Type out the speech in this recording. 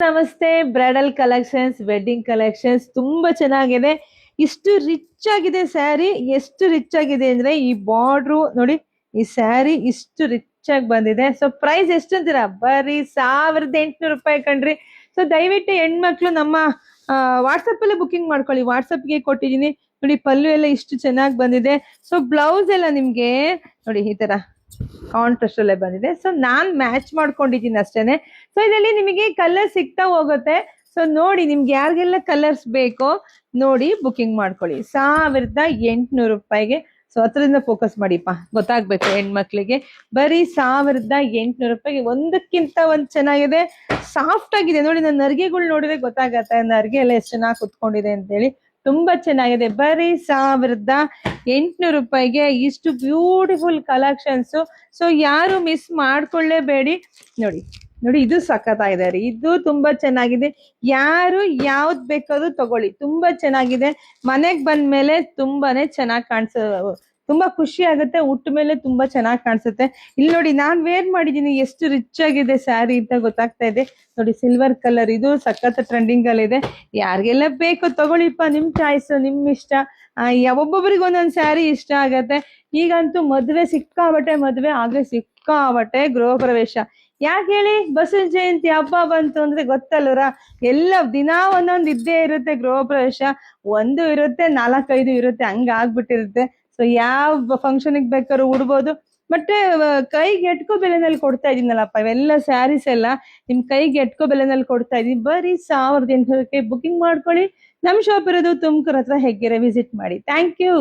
ನಮಸ್ತೆ. Bridal collections, wedding collections ತುಂಬಾ ಚೆನ್ನಾಗಿದೆ. ಇಷ್ಟು ರಿಚ್ ಆಗಿದೆ ಸ್ಯಾರಿ. ಎಷ್ಟು ರಿಚ್ ಆಗಿದೆ ಅಂದ್ರೆ ಈ ಬಾರ್ಡ್ರು ನೋಡಿ, ಈ ಸ್ಯಾರಿ ಇಷ್ಟು ರಿಚ್ ಆಗಿ ಬಂದಿದೆ. ಸೊ ಪ್ರೈಸ್ ಎಷ್ಟು ಅಂತೀರಾ? ಬರೀ 1800 ರೂಪಾಯಿ ಕಣ್ರಿ. ಸೊ ದಯವಿಟ್ಟು ಹೆಣ್ಮಕ್ಳು ನಮ್ಮ ವಾಟ್ಸಪ್ ಅಲ್ಲೇ ಬುಕಿಂಗ್ ಮಾಡ್ಕೊಳ್ಳಿ. ವಾಟ್ಸಪ್ಗೆ ಕೊಟ್ಟಿದ್ದೀನಿ ನೋಡಿ. ಪಲ್ಲು ಎಲ್ಲ ಇಷ್ಟು ಚೆನ್ನಾಗಿ ಬಂದಿದೆ. ಸೊ ಬ್ಲೌಸ್ ಎಲ್ಲ ನಿಮ್ಗೆ ನೋಡಿ ಈ ತರ ಕಾಂಟ್ರಾಸ್ಟ್ ಅಲ್ಲೇ ಬಂದಿದೆ. ಸೊ ನಾನ್ ಮ್ಯಾಚ್ ಮಾಡ್ಕೊಂಡಿದ್ದೀನಿ ಅಷ್ಟೇನೆ. ಸೊ ಇದರಲ್ಲಿ ನಿಮಗೆ ಕಲರ್ ಸಿಗ್ತಾ ಹೋಗುತ್ತೆ. ಸೊ ನೋಡಿ, ನಿಮ್ಗೆ ಯಾರಿಗೆಲ್ಲ ಕಲರ್ಸ್ ಬೇಕೋ ನೋಡಿ ಬುಕಿಂಗ್ ಮಾಡ್ಕೊಳ್ಳಿ. 1800 ರೂಪಾಯಿಗೆ. ಸೊ ಹತ್ರದಿಂದ ಫೋಕಸ್ ಮಾಡಿಪ್ಪ, ಗೊತ್ತಾಗ್ಬೇಕು ಹೆಣ್ಮಕ್ಳಿಗೆ. ಬರೀ 1800 ರೂಪಾಯಿಗೆ ಒಂದಕ್ಕಿಂತ ಒಂದ್ ಚೆನ್ನಾಗಿದೆ. ಸಾಫ್ಟ್ ಆಗಿದೆ ನೋಡಿ. ನನ್ನ ನರ್ಗೆಗಳು ನೋಡಿದ್ರೆ ಗೊತ್ತಾಗತ್ತೆ ನರ್ಗೆ ಎಲ್ಲ ಎಷ್ಟು ಚೆನ್ನಾಗಿ ಕುತ್ಕೊಂಡಿದೆ ಅಂತ ಹೇಳಿ. ತುಂಬಾ ಚೆನ್ನಾಗಿದೆ. ಬರೀ 1800 ರೂಪಾಯಿಗೆ ಇಷ್ಟು ಬ್ಯೂಟಿಫುಲ್ ಕಲೆಕ್ಷನ್ಸ್. ಸೊ ಯಾರು ಮಿಸ್ ಮಾಡ್ಕೊಳ್ಳೇಬೇಡಿ. ನೋಡಿ ನೋಡಿ, ಇದು ಸಖತ್ತಾಗಿದೆ ರೀ. ಇದು ತುಂಬಾ ಚೆನ್ನಾಗಿದೆ. ಯಾರು ಯಾವ್ದು ಬೇಕಾದ್ರೂ ತಗೊಳ್ಳಿ, ತುಂಬಾ ಚೆನ್ನಾಗಿದೆ. ಮನೆಗ್ ಬಂದ್ಮೇಲೆ ತುಂಬಾನೇ ಚೆನ್ನಾಗಿ ತುಂಬಾ ಖುಷಿ ಆಗುತ್ತೆ. ಉಟ್ಟ ಮೇಲೆ ತುಂಬಾ ಚೆನ್ನಾಗಿ ಕಾಣಿಸುತ್ತೆ. ಇಲ್ಲಿ ನೋಡಿ, ನಾನ್ ವೇರ್ ಮಾಡಿದೀನಿ, ಎಷ್ಟು ರಿಚ್ ಆಗಿದೆ ಸ್ಯಾರಿ ಅಂತ ಗೊತ್ತಾಗ್ತಾ ಇದೆ ನೋಡಿ. ಸಿಲ್ವರ್ ಕಲರ್, ಇದು ಸಖತ್ ಟ್ರೆಂಡಿಂಗ್ ಅಲ್ಲಿ ಇದೆ. ಯಾರಿಗೆಲ್ಲ ಬೇಕೋ ತಗೊಳ್ಳಿಪ್ಪ, ನಿಮ್ ಚಾಯ್ಸ್, ನಿಮ್ ಇಷ್ಟ. ಒಬ್ಬೊಬ್ಬರಿಗೆ ಒಂದೊಂದ್ ಸ್ಯಾರಿ ಇಷ್ಟ ಆಗತ್ತೆ. ಈಗಂತೂ ಮದ್ವೆ ಸಿಕ್ಕಾಬಟ್ಟೆ ಮದ್ವೆ, ಹಾಗೆ ಸಿಕ್ಕಾಬಟ್ಟೆ ಗೃಹ ಪ್ರವೇಶ. ಯಾಕೆ ಹೇಳಿ? ಬಸವ ಜಯಂತಿ ಹಬ್ಬ ಬಂತು ಅಂದ್ರೆ ಗೊತ್ತಲ್ವರ, ಎಲ್ಲ ದಿನ ಒಂದೊಂದು ಇದ್ದೇ ಇರುತ್ತೆ. ಗೃಹ ಪ್ರವೇಶ ಒಂದು ಇರುತ್ತೆ, 4-5 ಇರುತ್ತೆ, ಹಂಗ ಆಗ್ಬಿಟ್ಟಿರುತ್ತೆ. ಸೊ ಯಾವ ಫಂಕ್ಷನ್ಗೆ ಬೇಕಾದ್ರೂ ಉಡ್ಬೋದು. ಮತ್ತೆ ಕೈಗೆ ಎಟ್ಕೋ ಬೆಲೆನಲ್ಲಿ ಕೊಡ್ತಾ ಇದೀನಲ್ಲಪ್ಪ, ಇವೆಲ್ಲ ಸ್ಯಾರೀಸ್ ಎಲ್ಲ ನಿಮ್ ಕೈಗೆ ಎಟ್ಕೋ ಬೆಲೆನಲ್ಲಿ ಕೊಡ್ತಾ ಇದೀನಿ. ಬರೀ 1800 ಬುಕಿಂಗ್ ಮಾಡ್ಕೊಳ್ಳಿ. ನಮ್ ಶಾಪ್ ಇರೋದು ತುಮಕೂರು ಹತ್ರ, ಹೆಗ್ಗೆರೆ. ವಿಸಿಟ್ ಮಾಡಿ. Thank you.